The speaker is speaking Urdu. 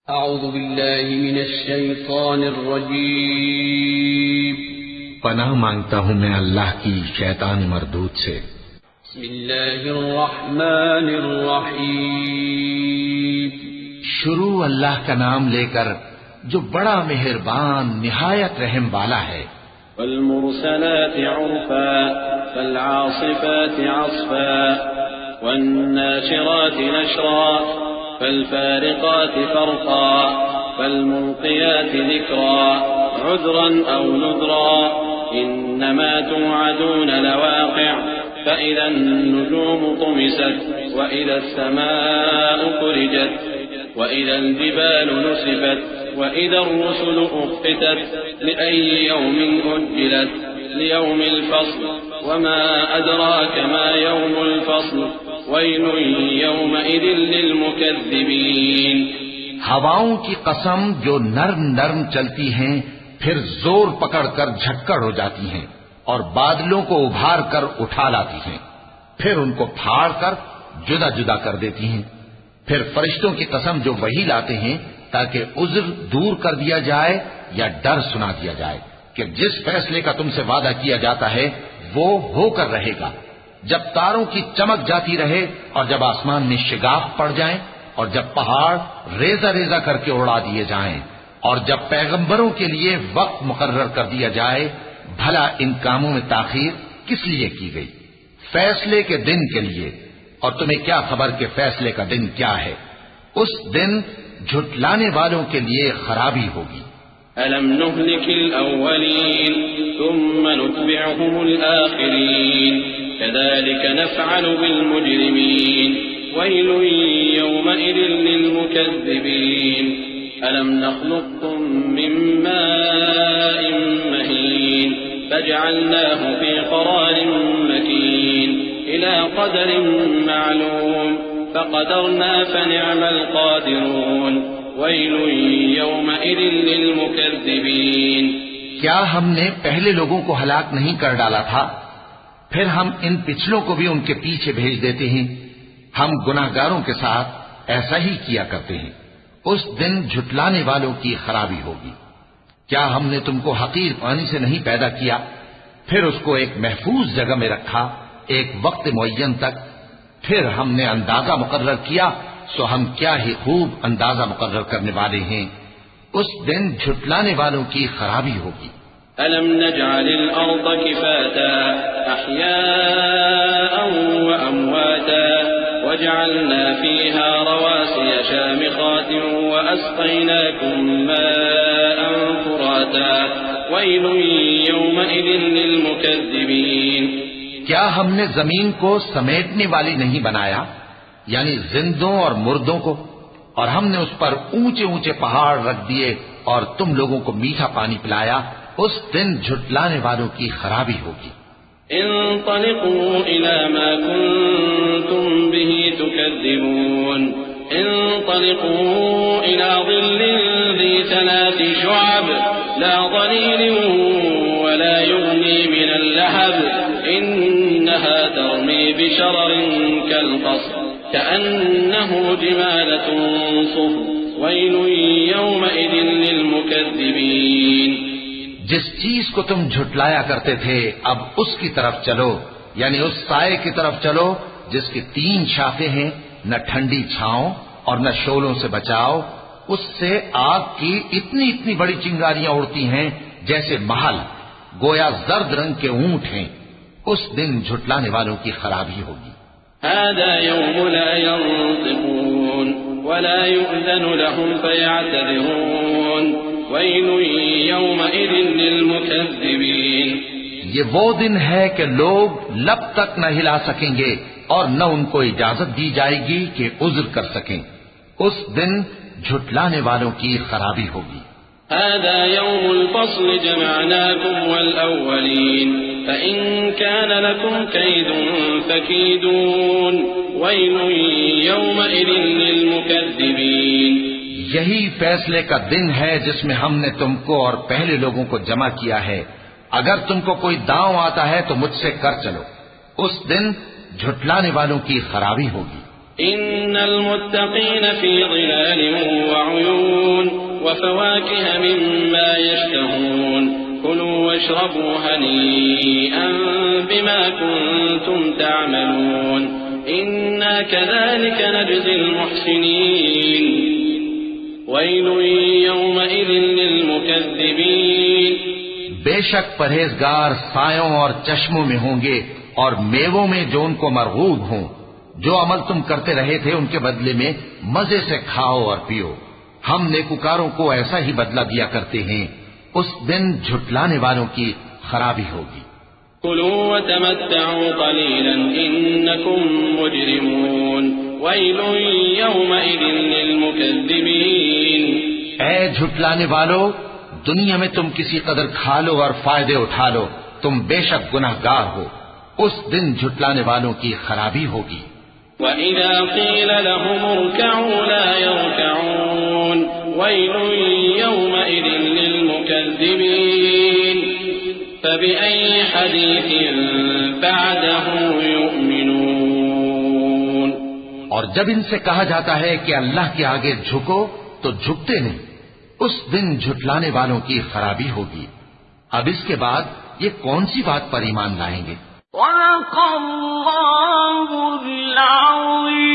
اعوذ باللہ من الشیطان الرجیم پناہ مانگتا ہوں میں اللہ کی شیطان مردود سے۔ بسم اللہ الرحمن الرحیم شروع اللہ کا نام لے کر جو بڑا مہربان نہایت رحم والا ہے۔ والمرسلات عرفا فالعاصفات عصفا والناشرات نشرا فالفارقات فرقا فالملقيات ذكرا عذرا أو نذرا إنما توعدون لواقع فإذا النجوم طمست وإذا السماء فرجت وإذا الجبال نسفت وإذا الرسل أقتت لأي يوم أجلت ليوم الفصل وما أدراك ما يوم الفصل ويل يومئذ للمكذبين۔ ہواؤں کی قسم جو نرم نرم چلتی ہیں پھر زور پکڑ کر جھکڑ ہو جاتی ہیں اور بادلوں کو ابھار کر اٹھا لاتی ہیں، پھر ان کو پھاڑ کر جدا جدا کر دیتی ہیں۔ پھر فرشتوں کی قسم جو وحی لاتے ہیں تاکہ عذر دور کر دیا جائے یا ڈر سنا دیا جائے کہ جس فیصلے کا تم سے وعدہ کیا جاتا ہے وہ ہو کر رہے گا، جب تاروں کی چمک جاتی رہے اور جب آسمان میں شگاف پڑ جائیں اور جب پہاڑ ریزہ ریزہ کر کے اڑا دیے جائیں اور جب پیغمبروں کے لیے وقت مقرر کر دیا جائے، بھلا ان کاموں میں تاخیر کس لیے کی گئی؟ فیصلے کے دن کے لیے، اور تمہیں کیا خبر کہ فیصلے کا دن کیا ہے؟ اس دن جھٹلانے والوں کے لیے خرابی ہوگی۔ أَلَمْ نُهْلِكِ الْأَوَّلِينَ ثُمَّ نُتْبِعُهُمُ الْآخِرِينَ كَذَلِكَ نَفْعَلُ بِالْمُجْرِمِينَ وَيْلٌ يَوْمَئِذٍ لِلْمُكَذِّبِينَ أَلَمْ نَخْلُقكُّم مِّن مَّاءٍ مَّهِينٍ فَجَعَلْنَاهُ فِي قَرَارٍ مَّكِينٍ إِلَى قَدَرٍ مَّعْلُومٍ فَقَدَرْنَا فَنِعْمَ الْقَادِرُونَ وَيْلٌ يَوْمَئِذٍ لِلْمُكَذِّبِينَ۔ کیا ہم نے پہلے لوگوں کو ہلاک نہیں کر ڈالا تھا؟ پھر ہم ان پچھلوں کو بھی ان کے پیچھے بھیج دیتے ہیں۔ ہم گناہگاروں کے ساتھ ایسا ہی کیا کرتے ہیں۔ اس دن جھٹلانے والوں کی خرابی ہوگی۔ کیا ہم نے تم کو حقیر پانی سے نہیں پیدا کیا، پھر اس کو ایک محفوظ جگہ میں رکھا ایک وقت معین تک، پھر ہم نے اندازہ مقرر کیا، سو ہم کیا ہی خوب اندازہ مقرر کرنے والے ہیں۔ اس دن جھٹلانے والوں کی خرابی ہوگی۔ أَلَمْ نَجْعَلِ الْأَرْضَ كِفَاتًا أَحْيَاءً وَأَمْوَاتًا وَجَعَلْنَا فِيهَا رَوَاسِيَ شَامِخَاتٍ وَأَسْقَيْنَاكُم مَّاءً فُرَاتًا وَيْلٌ يَوْمَئِذٍ لِلْمُكَذِّبِينَ۔ کیا ہم نے زمین کو سمیٹنے والی نہیں بنایا، یعنی زندوں اور مردوں کو، اور ہم نے اس پر اونچے اونچے پہاڑ رکھ دیے اور تم لوگوں کو میٹھا پانی پلایا؟ اس دن جھٹلانے والوں کی خرابی ہوگی۔ انطلقوا إلى ما كنتم به تكذبون انطلقوا إلى ظل ذي ثلاث شعب لا ظليل ولا يغني من اللهب إنها ترمي بشرر كالقصر كأنه جمالة صفر ويل يومئذ للمكذبين۔ جس چیز کو تم جھٹلایا کرتے تھے اب اس کی طرف چلو، یعنی اس سائے کی طرف چلو جس کی 3 شاخیں ہیں، نہ ٹھنڈی چھاؤں اور نہ شعلوں سے بچاؤ، اس سے آگ کی اتنی اتنی بڑی چنگاریاں اڑتی ہیں جیسے محل، گویا زرد رنگ کے اونٹ ہیں۔ اس دن جھٹلانے والوں کی خرابی ہوگی۔ هذا يوم لا ينطقون ولا يؤذن لهم فيعتذرون ويل يومئذ للمكذبين۔ یہ وہ دن ہے کہ لوگ لب تک نہ ہلا سکیں گے اور نہ ان کو اجازت دی جائے گی کہ عذر کر سکیں۔ اس دن جھٹلانے والوں کی خرابی ہوگی۔ هذا يوم الفصل جمعناكم والأولين فإن كان لكم كيد فكيدون ويل يومئذ للمكذبين۔ یہی فیصلے کا دن ہے جس میں ہم نے تم کو اور پہلے لوگوں کو جمع کیا ہے، اگر تم کو کوئی داؤں آتا ہے تو مجھ سے کر چلو۔ اس دن جھٹلانے والوں کی خرابی ہوگی۔ إن المتقين في ظلال وعيون وفواكه مما يشتهون كلوا واشربوا هنيئا بما كنتم تعملون إنا كذلك نجزي المحسنين ويل يومئذ للمكذبين بے شک پرہیزگار سایوں اور چشموں میں ہوں گے اور میووں میں جو ان کو مرغوب ہوں. جو عمل تم کرتے رہے تھے ان کے بدلے میں مزے سے کھاؤ اور پیو. ہم نیکوکاروں کو ایسا ہی بدلہ دیا کرتے ہیں. اس دن جھٹلانے والوں کی خرابی ہوگی. كلوا وتمتعوا قليلا إنكم مجرمون ويل يومئذ للمكذبين. اے جھٹلانے والو، دنیا میں تم کسی قدر کھا لو اور فائدے اٹھا لو، تم بے شک گناہگار ہو. اس دن جھٹلانے والوں کی خرابی ہوگی. وَإِذَا قِيلَ لَهُمُ ارْكَعُوا لَا يَرْكَعُونَ وَيْلٌ يَوْمَئِذٍ لِّلْمُكَذِّبِينَ فَبِأَيِّ حَدِيثٍ بَعْدَهُ يُؤْمِنُونَ. اور جب ان سے کہا جاتا ہے کہ اللہ کے آگے جھکو تو جھکتے نہیں. اس دن جھٹلانے والوں کی خرابی ہوگی. اب اس کے بعد یہ کون سی بات پر ایمان لائیں گے؟ صدق اللہ العظیم.